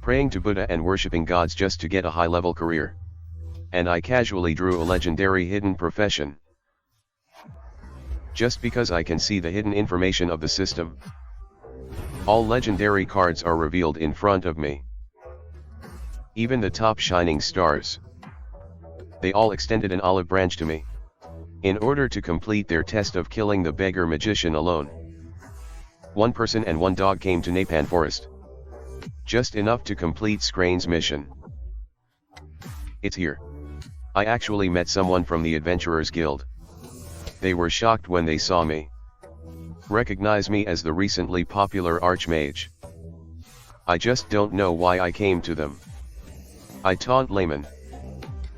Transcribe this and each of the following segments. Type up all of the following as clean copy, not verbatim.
praying to Buddha and worshipping gods just to get a high-level career. And I casually drew a legendary hidden profession. Just because I can see the hidden information of the system. All legendary cards are revealed in front of me. Even the top shining stars. They all extended an olive branch to me. In order to complete their test of killing the beggar magician alone. One person and one dog came to Napan Forest. Just enough to complete Scrane's mission. It's here. I actually met someone from the Adventurers Guild. They were shocked when they saw me. Recognize me as the recently popular Archmage. I just don't know why I came to them. I taunt layman.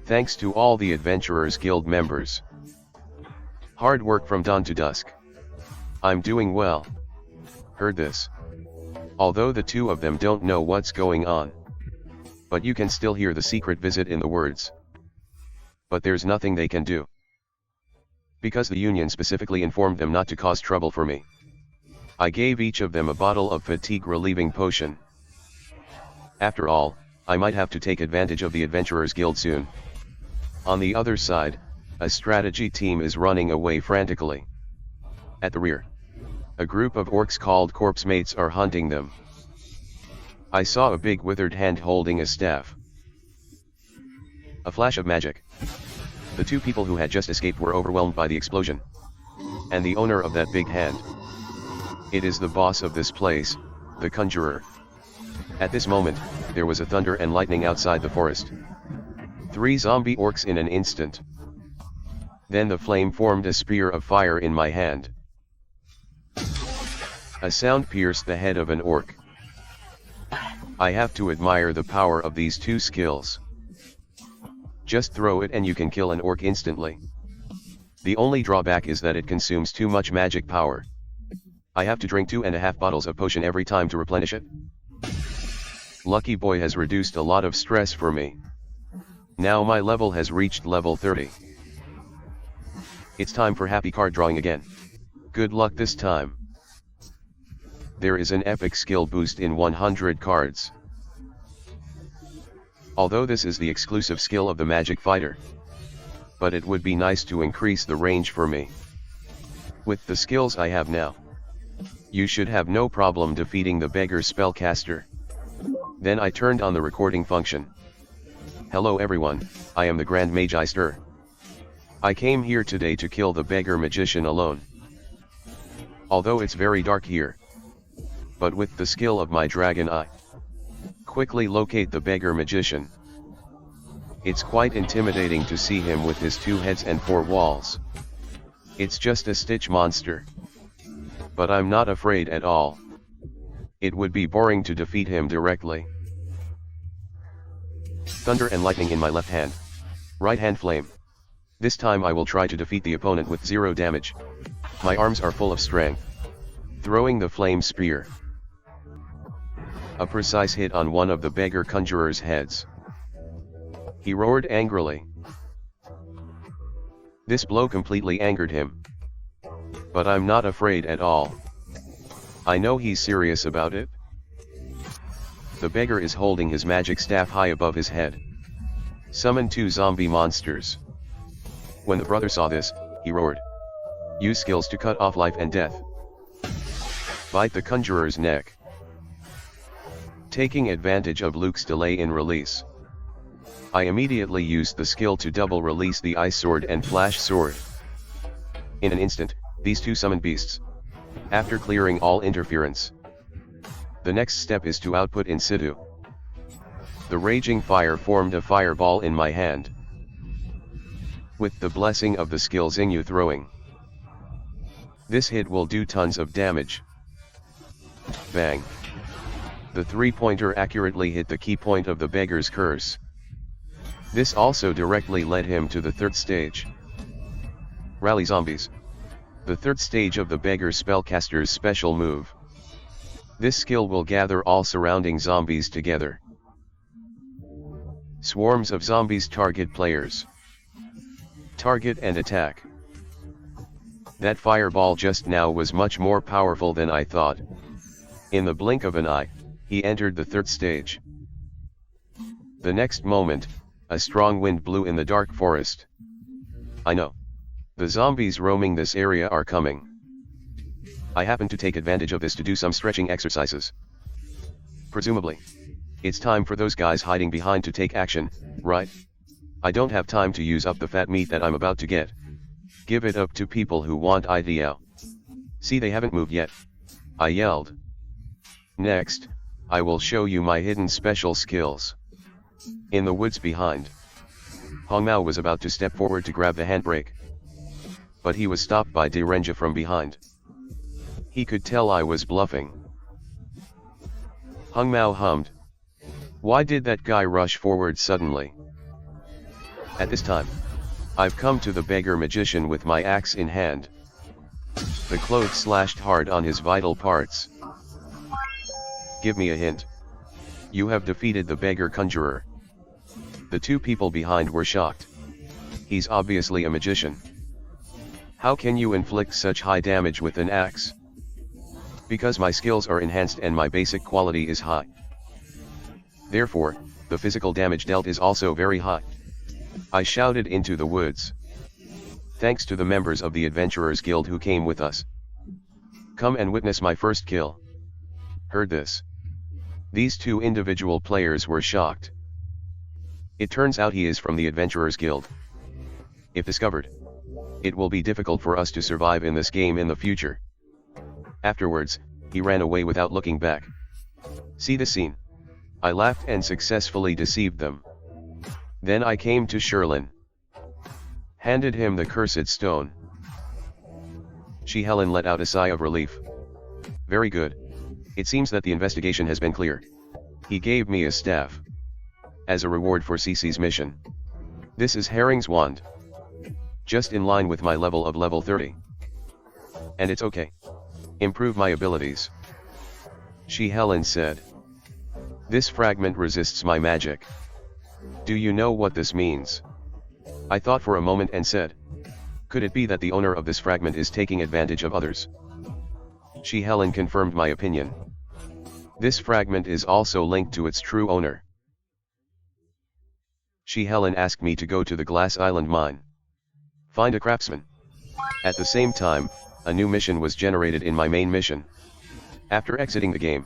Thanks to all the Adventurers Guild members. Hard work from dawn to dusk. I'm doing well. Heard this. Although the two of them don't know what's going on. But you can still hear the secret visit in the words. But there's nothing they can do. Because the union specifically informed them not to cause trouble for me. I gave each of them a bottle of fatigue relieving potion. After all, I might have to take advantage of the Adventurers Guild soon. On the other side, a strategy team is running away frantically. At the rear, a group of orcs called corpse mates are hunting them. I saw a big withered hand holding a staff. A flash of magic. The two people who had just escaped were overwhelmed by the explosion. And the owner of that big hand. It is the boss of this place, the conjurer. At this moment, there was a thunder and lightning outside the forest. 3 zombie orcs in an instant. Then the flame formed a spear of fire in my hand. A sound pierced the head of an orc. I have to admire the power of these two skills. Just throw it and you can kill an orc instantly. The only drawback is that it consumes too much magic power. I have to drink 2.5 bottles of potion every time to replenish it. Lucky Boy has reduced a lot of stress for me. Now my level has reached level 30. It's time for happy card drawing again. Good luck this time. There is an epic skill boost in 100 cards. Although this is the exclusive skill of the magic fighter. But it would be nice to increase the range for me. With the skills I have now. You should have no problem defeating the beggar spellcaster. Then I turned on the recording function. Hello everyone, I am the Grand Magister. I came here today to kill the beggar magician alone. Although it's very dark here. But with the skill of my dragon eye. Quickly locate the beggar magician. It's quite intimidating to see him with his 2 heads and 4 walls. It's just a Stitch monster. But I'm not afraid at all. It would be boring to defeat him directly. Thunder and lightning in my left hand. Right hand flame. This time I will try to defeat the opponent with 0 damage. My arms are full of strength. Throwing the flame spear. A precise hit on one of the beggar conjurer's heads. He roared angrily. This blow completely angered him. But I'm not afraid at all. I know he's serious about it. The beggar is holding his magic staff high above his head. Summon 2 zombie monsters. When the brother saw this, he roared. Use skills to cut off life and death. Bite the conjurer's neck. Taking advantage of Luke's delay in release. I immediately used the skill to double release the ice sword and flash sword. In an instant, these 2 summoned beasts. After clearing all interference. The next step is to output in situ. The raging fire formed a fireball in my hand. With the blessing of the skill Xingyu throwing. This hit will do tons of damage. Bang. The 3-pointer accurately hit the key point of the beggar's curse. This also directly led him to the 3rd stage. Rally zombies. The 3rd stage of the beggar spellcaster's special move. This skill will gather all surrounding zombies together. Swarms of zombies target players. Target and attack. That fireball just now was much more powerful than I thought. In the blink of an eye, he entered the 3rd stage. The next moment, a strong wind blew in the dark forest. I know. The zombies roaming this area are coming. I happen to take advantage of this to do some stretching exercises. Presumably. It's time for those guys hiding behind to take action, right? I don't have time to use up the fat meat that I'm about to get. Give it up to people who want IDL. See, they haven't moved yet. I yelled. Next, I will show you my hidden special skills. In the woods behind, Hongmao was about to step forward to grab the handbrake. But he was stopped by Derenja from behind. He could tell I was bluffing. Hongmao hummed. Why did that guy rush forward suddenly? At this time, I've come to the beggar magician with my axe in hand. The clothes slashed hard on his vital parts. Give me a hint. You have defeated the beggar conjurer. The two people behind were shocked. He's obviously a magician. How can you inflict such high damage with an axe? Because my skills are enhanced and my basic quality is high. Therefore, the physical damage dealt is also very high. I shouted into the woods. Thanks to the members of the Adventurers Guild who came with us. Come and witness my first kill. Heard this. These two individual players were shocked. It turns out he is from the Adventurers Guild. If discovered, it will be difficult for us to survive in this game in the future. Afterwards, he ran away without looking back. See the scene. I laughed and successfully deceived them. Then I came to Sherlin. Handed him the cursed stone. Helen let out a sigh of relief. Very good. It seems that the investigation has been cleared. He gave me a staff. As a reward for Cece's mission. This is Herring's wand. Just in line with my level of level 30. And it's okay. Improve my abilities. Helen said. This fragment resists my magic. Do you know what this means? I thought for a moment and said. Could it be that the owner of this fragment is taking advantage of others? Helen confirmed my opinion. This fragment is also linked to its true owner. Helen asked me to go to the Glass Island mine. Find a craftsman. At the same time, a new mission was generated in my main mission. After exiting the game,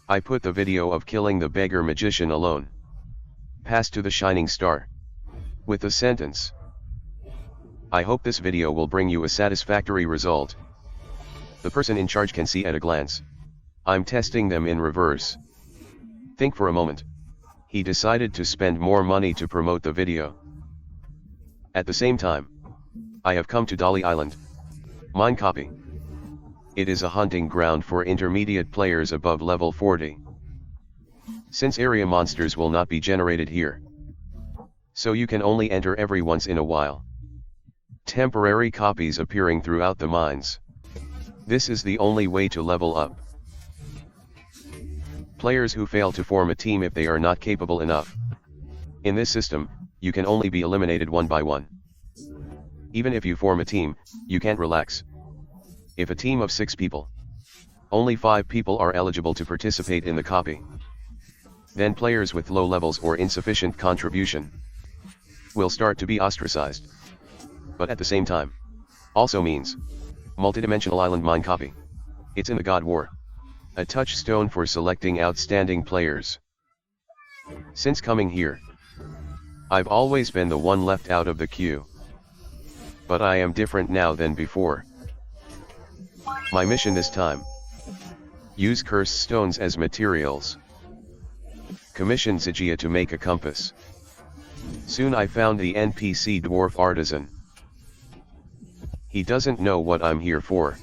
I put the video of killing the beggar magician alone. Pass to the shining star. With the sentence. I hope this video will bring you a satisfactory result. The person in charge can see at a glance. I'm testing them in reverse. Think for a moment. He decided to spend more money to promote the video. At the same time, I have come to Dolly Island. Mine copy. It is a hunting ground for intermediate players above level 40. Since area monsters will not be generated here. So you can only enter every once in a while. Temporary copies appearing throughout the mines. This is the only way to level up. Players who fail to form a team if they are not capable enough. In this system, you can only be eliminated one by one. Even if you form a team, you can't relax. If a team of 6 people, only 5 people are eligible to participate in the copy. Then players with low levels or insufficient contribution will start to be ostracized. But at the same time, also means multidimensional island mine copy. It's in the God War. A touchstone for selecting outstanding players. Since coming here, I've always been the one left out of the queue. But I am different now than before. My mission this time. Use cursed stones as materials. Commission Zijia to make a compass. Soon I found the NPC dwarf artisan. He doesn't know what I'm here for.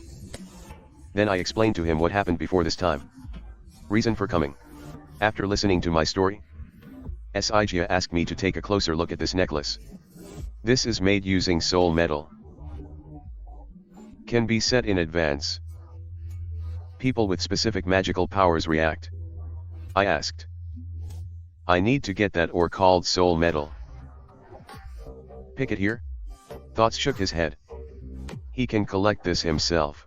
Then I explained to him what happened before this time. Reason for coming. After listening to my story, Zijia asked me to take a closer look at this necklace. This is made using soul metal. Can be set in advance. People with specific magical powers react. I asked. I need to get that ore called soul metal. Pick it here? Thoughts shook his head. He can collect this himself.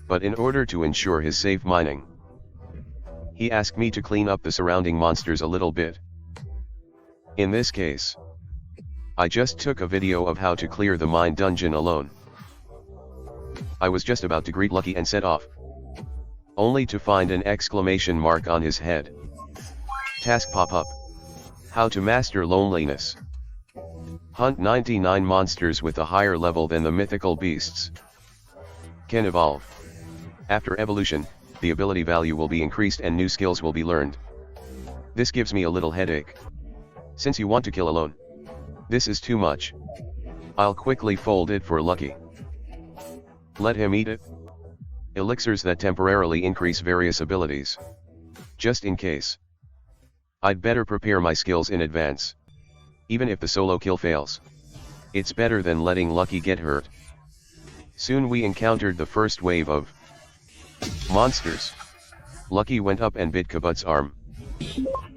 But in order to ensure his safe mining, he asked me to clean up the surrounding monsters a little bit. In this case, I just took a video of how to clear the mine dungeon alone. I was just about to greet Lucky and set off, only to find an exclamation mark on his head. Task pop up. How to master loneliness. Hunt 99 monsters with a higher level than the mythical beasts. Can evolve. After evolution, the ability value will be increased and new skills will be learned. This gives me a little headache. Since you want to kill alone, this is too much. I'll quickly fold it for Lucky. Let him eat it. Elixirs that temporarily increase various abilities. Just in case. I'd better prepare my skills in advance. Even if the solo kill fails, it's better than letting Lucky get hurt. Soon we encountered the first wave of monsters. Lucky went up and bit Kabut's arm.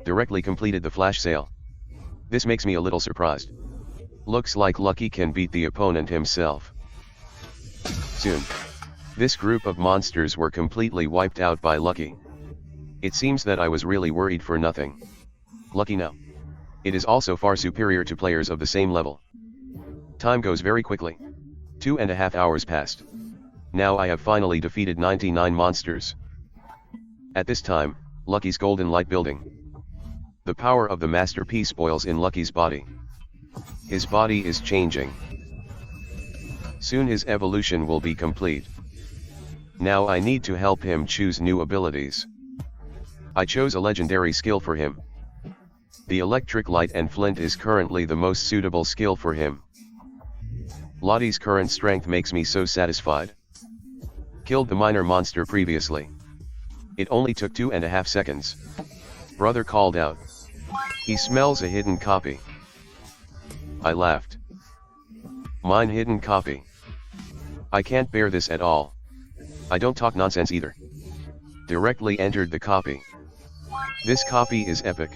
Directly completed the flash sale. This makes me a little surprised. Looks like Lucky can beat the opponent himself. Soon, this group of monsters were completely wiped out by Lucky. It seems that I was really worried for nothing. Lucky now. It is also far superior to players of the same level. Time goes very quickly. 2.5 hours passed. Now I have finally defeated 99 monsters. At this time, Lucky's golden light building. The power of the masterpiece boils in Lucky's body. His body is changing. Soon his evolution will be complete. Now I need to help him choose new abilities. I chose a legendary skill for him. The electric light and flint is currently the most suitable skill for him. Lottie's current strength makes me so satisfied. Killed the minor monster previously. It only took 2.5 seconds. Brother called out. He smells a hidden copy. I laughed. Mine hidden copy. I can't bear this at all. I don't talk nonsense either. Directly entered the copy. This copy is epic.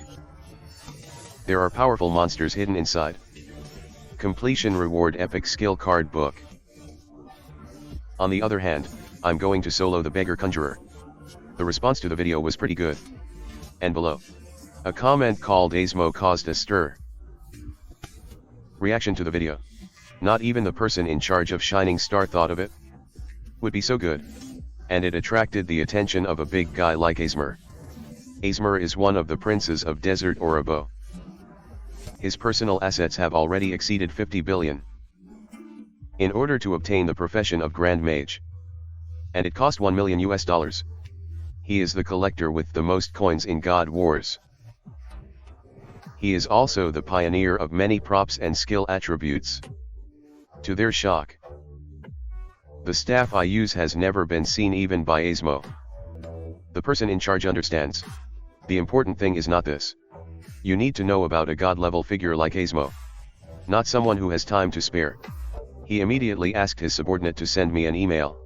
There are powerful monsters hidden inside. Completion reward epic skill card book. On the other hand, I'm going to solo the beggar conjurer. The response to the video was pretty good. And below, a comment called Asmo caused a stir. Reaction to the video. Not even the person in charge of Shining Star thought of it. Would be so good. And it attracted the attention of a big guy like Asmer. Asmer is one of the princes of Desert Orobo. His personal assets have already exceeded 50 billion. In order to obtain the profession of Grand Mage. And it cost $1 million. He is the collector with the most coins in God Wars. He is also the pioneer of many props and skill attributes. To their shock, the staff I use has never been seen even by Asmo. The person in charge understands. The important thing is not this. You need to know about a god-level figure like Asmo. Not someone who has time to spare. He immediately asked his subordinate to send me an email.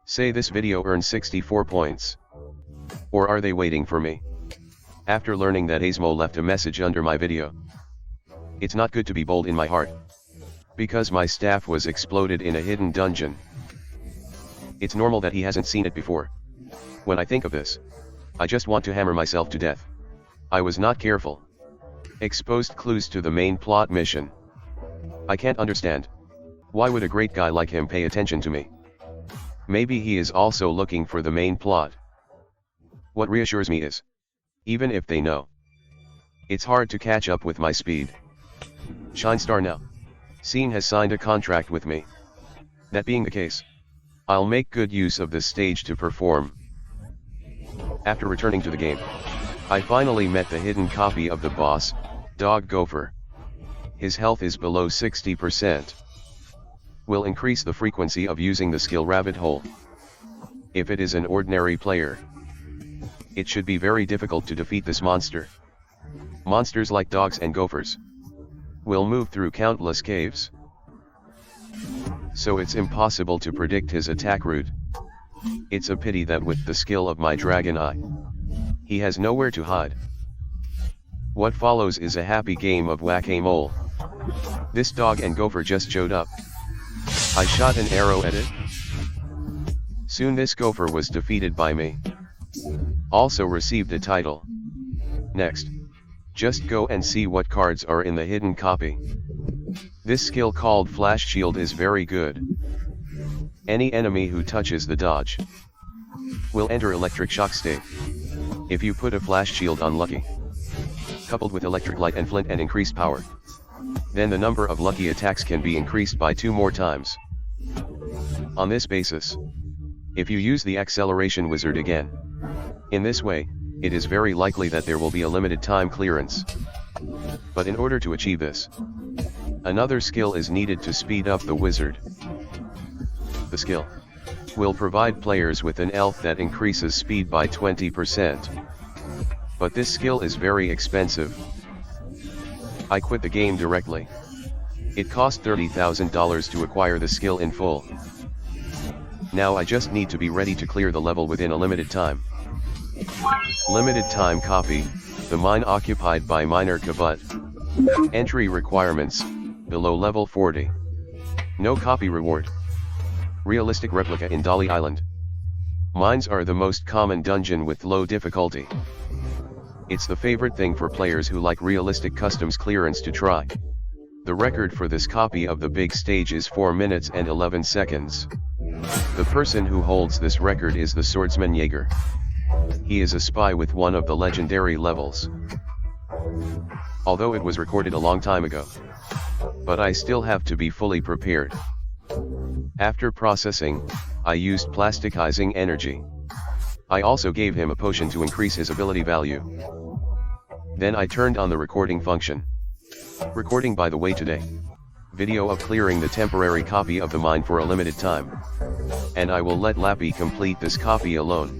Say this video earned 64 points. Or are they waiting for me? After learning that Asmo left a message under my video. It's not good to be bold in my heart. Because my staff was exploded in a hidden dungeon. It's normal that he hasn't seen it before. When I think of this, I just want to hammer myself to death. I was not careful. Exposed clues to the main plot mission. I can't understand. Why would a great guy like him pay attention to me? Maybe he is also looking for the main plot. What reassures me is, even if they know, it's hard to catch up with my speed. Shine Star now. Scene has signed a contract with me. That being the case, I'll make good use of this stage to perform. After returning to the game, I finally met the hidden copy of the boss, Dog Gopher. His health is below 60%. Will increase the frequency of using the skill Rabbit Hole. If it is an ordinary player, it should be very difficult to defeat this monster. Monsters like dogs and gophers will move through countless caves. So it's impossible to predict his attack route. It's a pity that with the skill of my Dragon Eye, he has nowhere to hide. What follows is a happy game of whack-a-mole. This dog and gopher just showed up. I shot an arrow at it. Soon this gopher was defeated by me. Also received a title. Next, Just go and see what cards are in the hidden copy. This skill called Flash Shield is very good. Any enemy who touches the dodge will enter electric shock state. If you put a Flash Shield on Lucky, coupled with electric light and flint and increased power, then the number of lucky attacks can be increased by 2 more times. On this basis, if you use the acceleration wizard again, in this way, it is very likely that there will be a limited time clearance. But in order to achieve this, another skill is needed to speed up the wizard. The skill will provide players with an elf that increases speed by 20%. But this skill is very expensive. I quit the game directly. It cost $30,000 to acquire the skill in full. Now I just need to be ready to clear the level within a limited time. Limited time copy, the mine occupied by miner Kabut. Entry requirements, below level 40. No copy reward. Realistic replica in Dali Island. Mines are the most common dungeon with low difficulty. It's the favorite thing for players who like realistic customs clearance to try. The record for this copy of the big stage is 4 minutes and 11 seconds. The person who holds this record is the swordsman Jaeger. He is a spy with one of the legendary levels. Although it was recorded a long time ago, but I still have to be fully prepared. After processing, I used plasticizing energy. I also gave him a potion to increase his ability value. Then I turned on the recording function. Recording by the way today. Video of clearing the temporary copy of the mine for a limited time. And I will let Lappy complete this copy alone.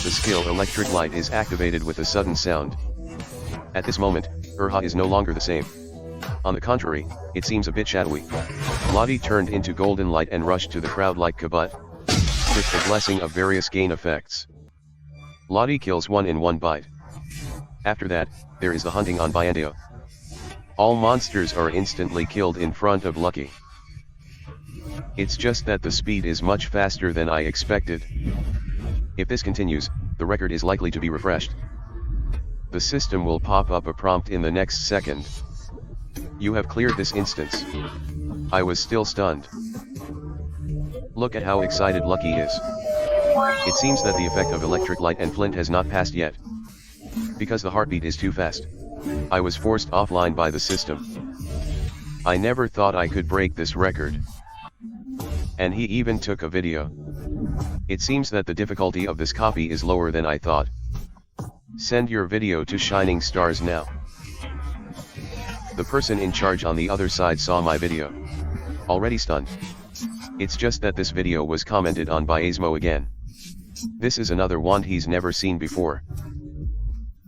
The skill Electric Light is activated with a sudden sound. At this moment, Urha is no longer the same. On the contrary, it seems a bit shadowy. Lottie turned into golden light and rushed to the crowd like Kabut, with the blessing of various gain effects. Lottie kills one in one bite. After that, there is the hunting on Byandeo. All monsters are instantly killed in front of Lucky. It's just that the speed is much faster than I expected. If this continues, the record is likely to be refreshed. The system will pop up a prompt in the next second. You have cleared this instance. I was still stunned. Look at how excited Lucky is. It seems that the effect of electric light and flint has not passed yet. Because the heartbeat is too fast, I was forced offline by the system. I never thought I could break this record. And he even took a video. It seems that the difficulty of this copy is lower than I thought. Send your video to Shining Stars now. The person in charge on the other side saw my video. Already stunned. It's just that this video was commented on by Asmo again. This is another wand he's never seen before.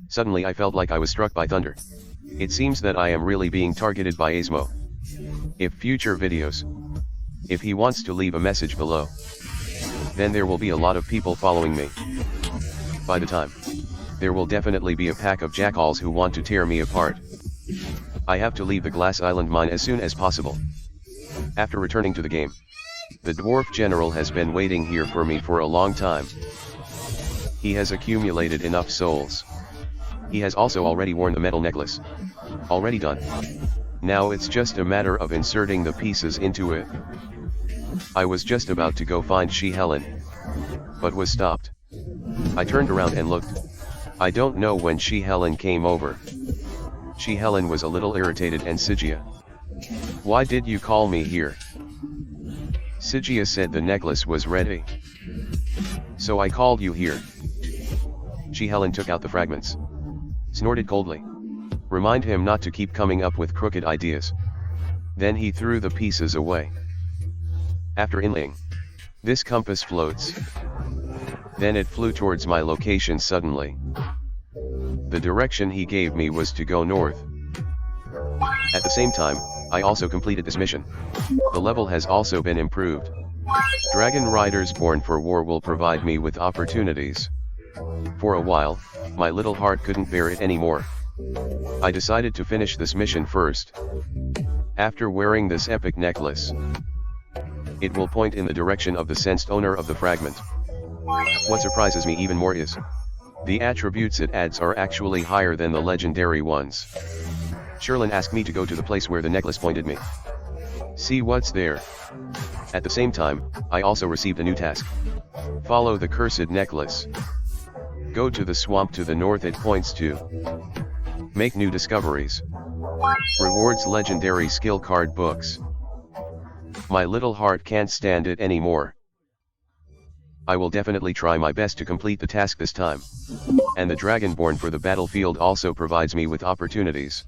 Suddenly I felt like I was struck by thunder. It seems that I am really being targeted by Asmo. If future videos, if he wants to leave a message below, then there will be a lot of people following me. By the time, there will definitely be a pack of jackals who want to tear me apart. I have to leave the Glass Island mine as soon as possible. After returning to the game, the dwarf general has been waiting here for me for a long time. He has accumulated enough souls. He has also already worn the metal necklace. Already done. Now it's just a matter of inserting the pieces into it. I was just about to go find She Helen, but was stopped. I turned around and looked. I don't know when She Helen came over. She Helen was a little irritated and Sigia. Why did you call me here? Sigia said the necklace was ready. So I called you here. She Helen took out the fragments. Snorted coldly. Remind him not to keep coming up with crooked ideas. Then he threw the pieces away. After inlaying, this compass floats. Then it flew towards my location suddenly. The direction he gave me was to go north. At the same time, I also completed this mission. The level has also been improved. Dragon Riders Born for War will provide me with opportunities. For a while, my little heart couldn't bear it anymore. I decided to finish this mission first. After wearing this epic necklace, it will point in the direction of the sensed owner of the fragment. What surprises me even more is, The attributes it adds are actually higher than the legendary ones. Sherlin asked me to go to the place where the necklace pointed me. See what's there. At the same time, I also received a new task. Follow the cursed necklace. Go to the swamp to the north it points to. Make new discoveries. Rewards legendary skill card books. My little heart can't stand it anymore. I will definitely try my best to complete the task this time. And the Dragonborn for the battlefield also provides me with opportunities.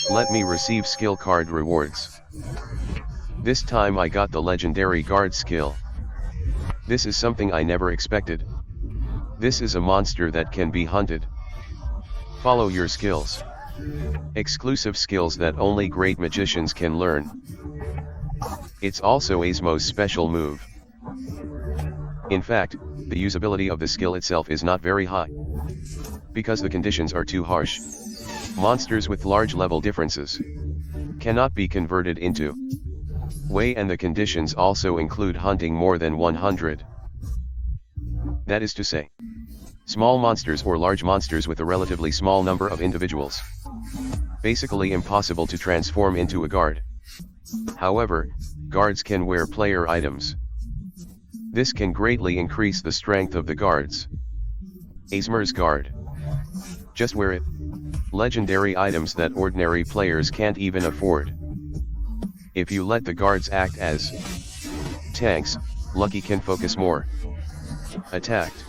Let me receive skill card rewards. This time I got the legendary guard skill. This is something I never expected. This is a monster that can be hunted. Follow your skills. Exclusive skills that only great magicians can learn. It's also Azumo's special move. In fact, the usability of the skill itself is not very high. Because the conditions are too harsh. Monsters with large level differences cannot be converted into way, and the conditions also include hunting more than 100. That is to say, small monsters or large monsters with a relatively small number of individuals. Basically impossible to transform into a guard. However, guards can wear player items. This can greatly increase the strength of the guards. Azumo's guard. Just wear it. Legendary items that ordinary players can't even afford. If you let the guards act as tanks, Lucky can focus more. Attacked.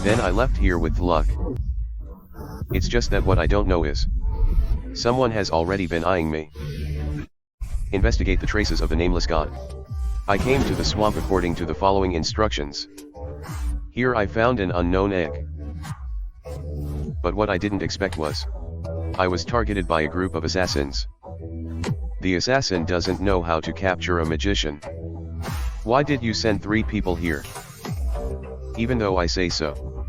Then I left here with luck. It's just that what I don't know is, someone has already been eyeing me. Investigate the traces of the nameless god. I came to the swamp according to the following instructions. Here I found an unknown egg. But what I didn't expect was, I was targeted by a group of assassins. The assassin doesn't know how to capture a magician. Why did you send 3 people here? Even though I say so.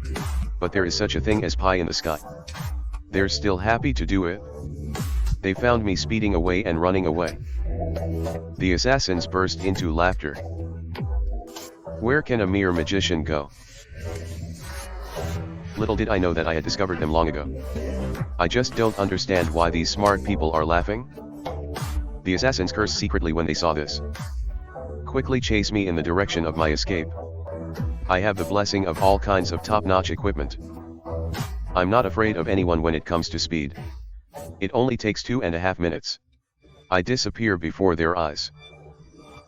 But there is such a thing as pie in the sky. They're still happy to do it. They found me speeding away and running away. The assassins burst into laughter. Where can a mere magician go? Little did I know that I had discovered them long ago. I just don't understand why these smart people are laughing. The assassins cursed secretly when they saw this. Quickly chase me in the direction of my escape. I have the blessing of all kinds of top-notch equipment. I'm not afraid of anyone when it comes to speed. It only takes 2.5 minutes. I disappear before their eyes.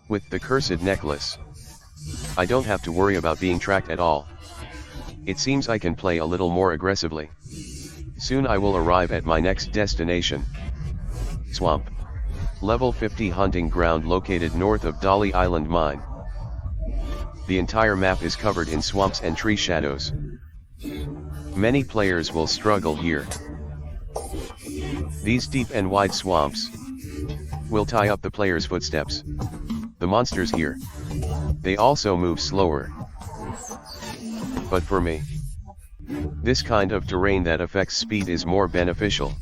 With the cursed necklace, I don't have to worry about being tracked at all. It seems I can play a little more aggressively. Soon I will arrive at my next destination. Swamp. Level 50 hunting ground located north of Dolly Island Mine. The entire map is covered in swamps and tree shadows. Many players will struggle here. These deep and wide swamps will tie up the player's footsteps. The monsters here, they also move slower. But for me, this kind of terrain that affects speed is more beneficial.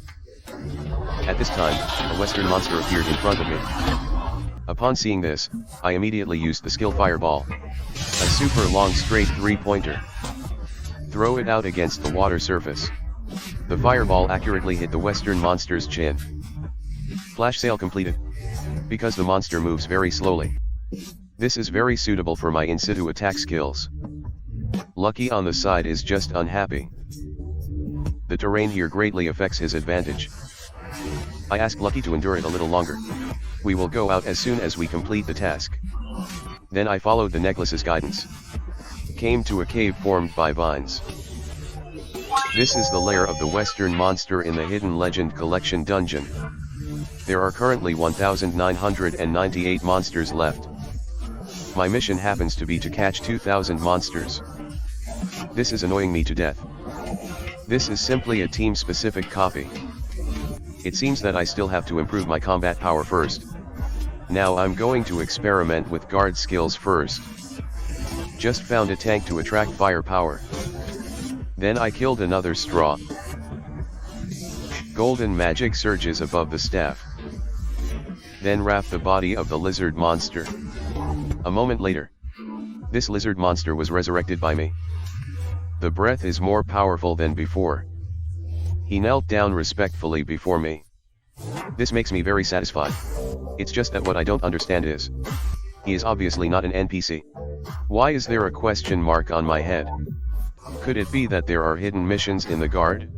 At this time, a western monster appeared in front of me. Upon seeing this, I immediately used the skill Fireball. A super long straight 3-pointer. Throw it out against the water surface. The fireball accurately hit the western monster's chin. Flash sale completed. Because the monster moves very slowly. This is very suitable for my in situ attack skills. Lucky on the side is just unhappy. The terrain here greatly affects his advantage. I asked Lucky to endure it a little longer. We will go out as soon as we complete the task. Then I followed the necklace's guidance. Came to a cave formed by vines. This is the lair of the western monster in the Hidden Legend Collection dungeon. There are currently 1,998 monsters left. My mission happens to be to catch 2,000 monsters. This is annoying me to death. This is simply a team-specific copy. It seems that I still have to improve my combat power first. Now I'm going to experiment with guard skills first. Just found a tank to attract firepower. Then I killed another straw. Golden magic surges above the staff. Then wrap the body of the lizard monster. A moment later, this lizard monster was resurrected by me. The breath is more powerful than before. He knelt down respectfully before me. This makes me very satisfied. It's just that what I don't understand is, he is obviously not an NPC. Why is there a question mark on my head? Could it be that there are hidden missions in the guard?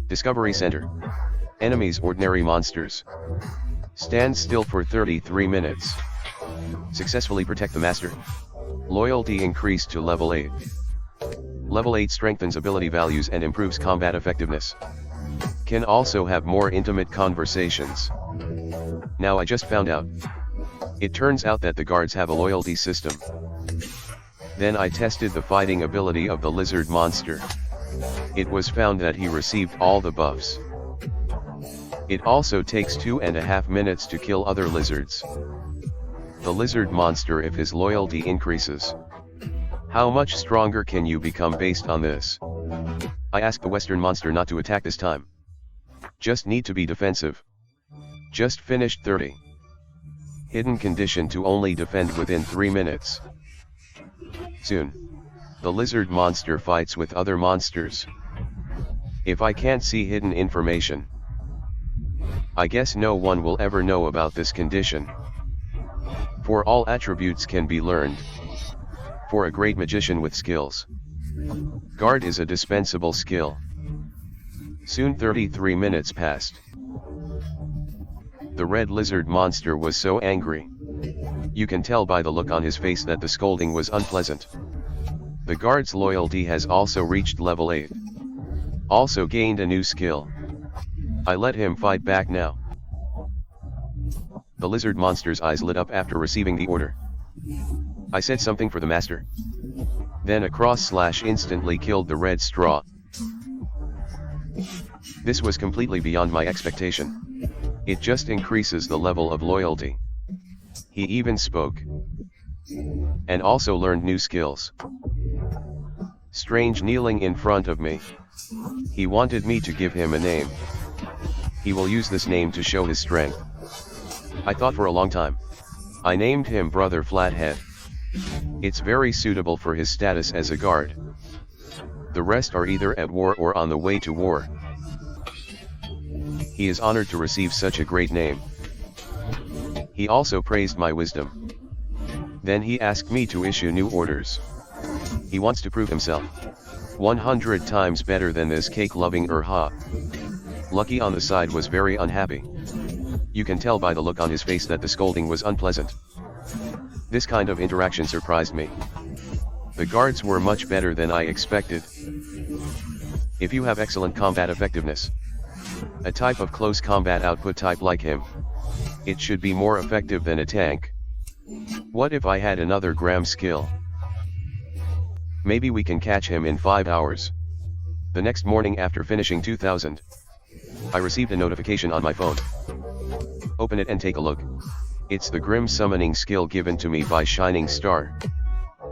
Discovery Center. Enemies ordinary monsters. Stand still for 33 minutes. Successfully protect the master. Loyalty increased to level 8. Level 8 strengthens ability values and improves combat effectiveness. Can also have more intimate conversations. Now I just found out. It turns out that the guards have a loyalty system. Then I tested the fighting ability of the lizard monster. It was found that he received all the buffs. It also takes 2.5 minutes to kill other lizards. The lizard monster, if his loyalty increases, how much stronger can you become based on this? I asked the western monster not to attack this time. Just need to be defensive. Just finished 30. Hidden condition to only defend within 3 minutes. Soon, the lizard monster fights with other monsters. If I can't see hidden information, I guess no one will ever know about this condition. For all attributes can be learned. For a great magician with skills, guard is a dispensable skill. Soon 33 minutes passed. The red lizard monster was so angry. You can tell by the look on his face that the scolding was unpleasant. The guard's loyalty has also reached level 8. Also gained a new skill. I let him fight back now. The lizard monster's eyes lit up after receiving the order. I said something for the master. Then a cross slash instantly killed the red straw. This was completely beyond my expectation. It just increases the level of loyalty. He even spoke. And also learned new skills. Strange kneeling in front of me. He wanted me to give him a name. He will use this name to show his strength. I thought for a long time. I named him Brother Flathead. It's very suitable for his status as a guard. The rest are either at war or on the way to war. He is honored to receive such a great name. He also praised my wisdom. Then he asked me to issue new orders. He wants to prove himself 100 times better than this cake-loving Urha. Lucky on the side was very unhappy. You can tell by the look on his face that the scolding was unpleasant. This kind of interaction surprised me. The guards were much better than I expected. If you have excellent combat effectiveness, a type of close combat output type like him, it should be more effective than a tank. What if I had another Gram skill? Maybe we can catch him in 5 hours. The next morning after finishing 2000, I received a notification on my phone. Open it and take a look. It's the Grim Summoning skill given to me by Shining Star.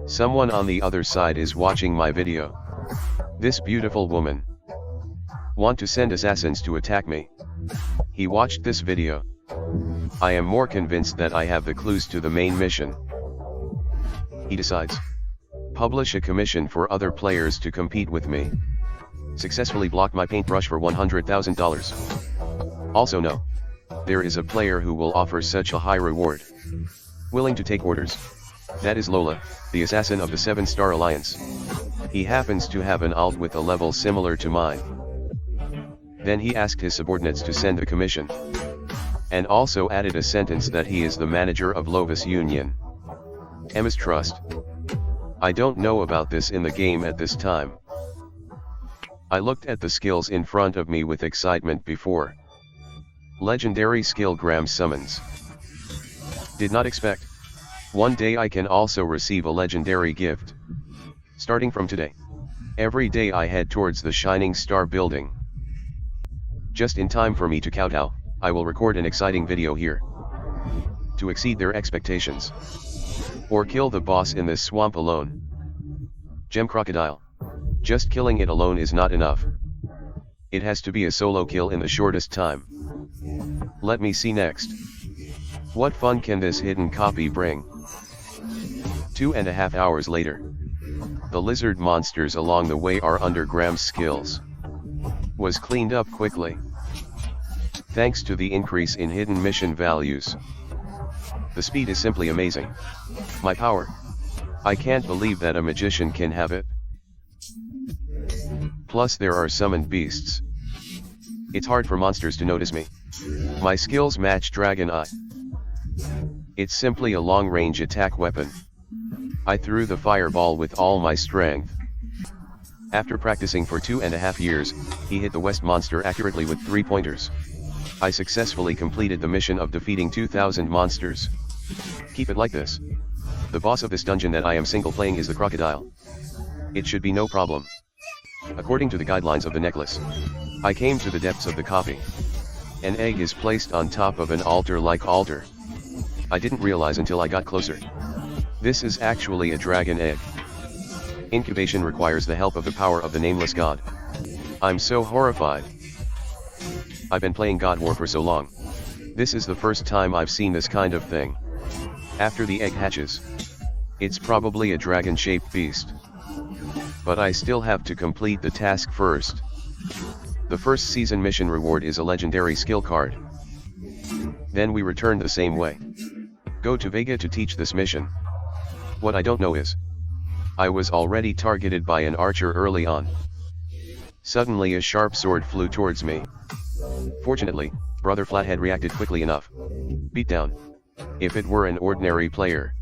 Someone on the other side is watching my video. This beautiful woman want to send assassins to attack me. He watched this video. I am more convinced that I have the clues to the main mission. He decides. Publish a commission for other players to compete with me. Successfully blocked my paintbrush for $100,000. Also no. There is a player who will offer such a high reward. Willing to take orders. That is Lola, the assassin of the 7-Star Alliance. He happens to have an alt with a level similar to mine. Then he asked his subordinates to send the commission. And also added a sentence that he is the manager of Lovis Union. Emma's Trust. I don't know about this in the game at this time. I looked at the skills in front of me with excitement before. Legendary skill Gram Summons. Did not expect. One day I can also receive a legendary gift. Starting from today. Every day I head towards the Shining Star building. Just in time for me to kowtow, I will record an exciting video here. To exceed their expectations. Or kill the boss in this swamp alone. Gem Crocodile. Just killing it alone is not enough. It has to be a solo kill in the shortest time. Let me see next. What fun can this hidden copy bring? 2.5 hours later. The The lizard monsters along the way are under Graham's skills. Was cleaned up quickly, thanks to the increase in hidden mission values. The speed is simply amazing. My power. I can't believe that a magician can have it. Plus there are summoned beasts. It's hard for monsters to notice me. My skills match Dragon Eye. It's simply a long-range attack weapon. I threw the fireball with all my strength. After practicing for 2.5 years, he hit the West monster accurately with 3 pointers. I successfully completed the mission of defeating 2,000 monsters. Keep it like this. The boss of this dungeon that I am single playing is the crocodile. It should be no problem. According to the guidelines of the necklace, I came to the depths of the copy. An egg is placed on top of an altar-like altar. I didn't realize until I got closer. This is actually a dragon egg. Incubation requires the help of the power of the nameless god. I'm so horrified. I've been playing God War for so long. This is the first time I've seen this kind of thing. After the egg hatches, it's probably a dragon-shaped beast. But I still have to complete the task first. The first season mission reward is a legendary skill card. Then we return the same way. Go to Vega to teach this mission. What I don't know is, I was already targeted by an archer early on. Suddenly a sharp sword flew towards me. Fortunately, Brother Flathead reacted quickly enough. Beatdown. If it were an ordinary player,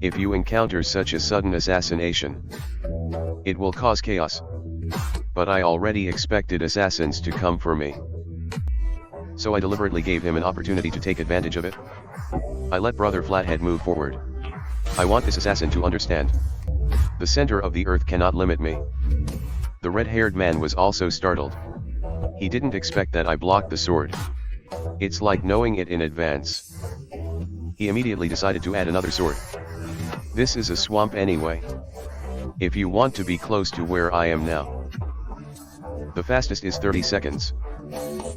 if you encounter such a sudden assassination, it will cause chaos. But I already expected assassins to come for me. So I deliberately gave him an opportunity to take advantage of it. I let Brother Flathead move forward. I want this assassin to understand. The center of the earth cannot limit me. The red-haired man was also startled. He didn't expect that I blocked the sword. It's like knowing it in advance. He immediately decided to add another sword. This is a swamp anyway. If you want to be close to where I am now. The fastest is 30 seconds.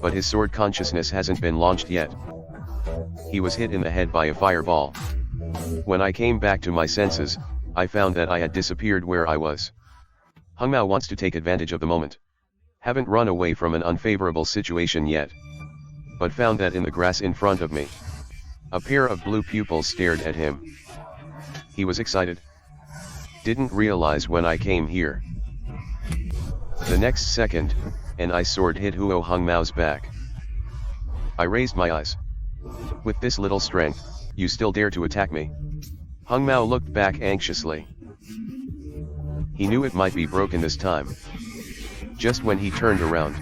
But his sword consciousness hasn't been launched yet. He was hit in the head by a fireball. When I came back to my senses, I found that I had disappeared where I was. Hyunwoo wants to take advantage of the moment. Haven't run away from an unfavorable situation yet. But found that in the grass in front of me, a pair of blue pupils stared at him. He was excited. Didn't realize when I came here. The next second, an ice sword hit Hyunwoo's back. I raised my eyes. With this little strength, you still dare to attack me? Hyunwoo looked back anxiously. He knew it might be broken this time. Just when he turned around,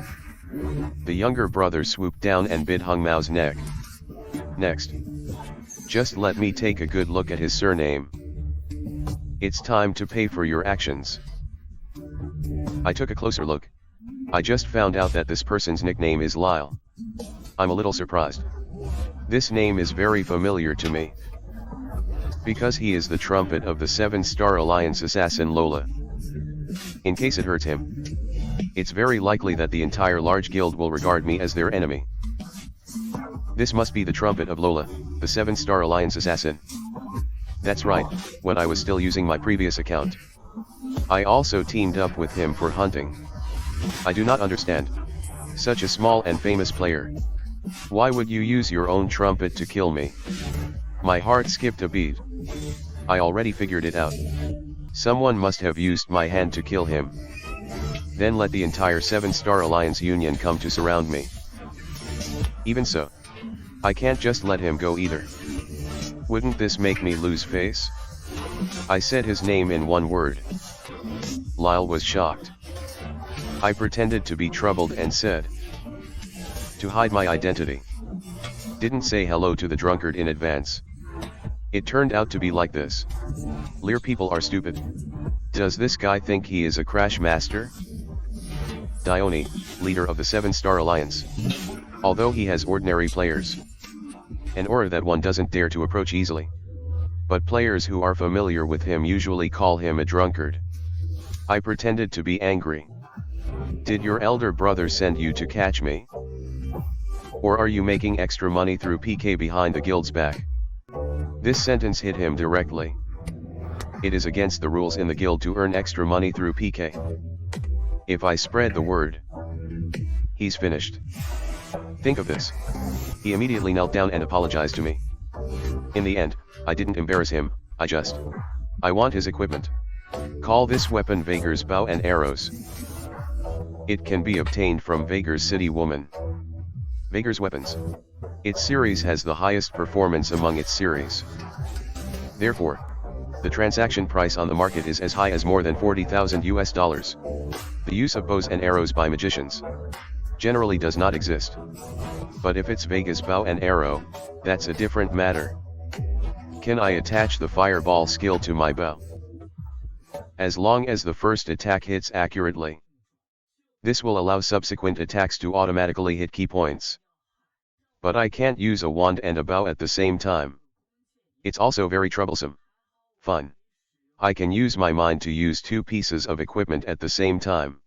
the younger brother swooped down and bit Hyunwoo's neck. Next. Just let me take a good look at his surname. It's time to pay for your actions. I took a closer look. I just found out that this person's nickname is Lyle. I'm a little surprised. This name is very familiar to me. Because he is the trumpet of the 7-Star Alliance assassin Lola. In case it hurts him, it's very likely that the entire large guild will regard me as their enemy. This must be the trumpet of Lola, the 7-Star Alliance assassin. That's right, when I was still using my previous account. I also teamed up with him for hunting. I do not understand. Such a small and famous player. Why would you use your own trumpet to kill me? My heart skipped a beat. I already figured it out. Someone must have used my hand to kill him. Then let the entire 7-Star Alliance Union come to surround me. Even so, I can't just let him go either. Wouldn't this make me lose face? I said his name in one word. Lyle was shocked. I pretended to be troubled and said, to hide my identity. Didn't say hello to the drunkard in advance. It turned out to be like this. Lear people are stupid. Does this guy think he is a crash master? Dione, leader of the 7-Star Alliance. Although he has ordinary players. An aura that one doesn't dare to approach easily. But players who are familiar with him usually call him a drunkard. I pretended to be angry. Did your elder brother send you to catch me? Or are you making extra money through PK behind the guild's back? This sentence hit him directly. It is against the rules in the guild to earn extra money through PK. If I spread the word, he's finished. Think of this. He immediately knelt down and apologized to me. In the end, I didn't embarrass him, I want his equipment. Call this weapon Vager's bow and arrows. It can be obtained from Vager's City Woman. Vager's weapons. Its series has the highest performance among its series. Therefore, the transaction price on the market is as high as more than $40,000. The use of bows and arrows by magicians generally does not exist. But if it's Vega's bow and arrow, that's a different matter. Can I attach the fireball skill to my bow? As long as the first attack hits accurately. This will allow subsequent attacks to automatically hit key points. But I can't use a wand and a bow at the same time. It's also very troublesome. Fun. I can use my mind to use two pieces of equipment at the same time.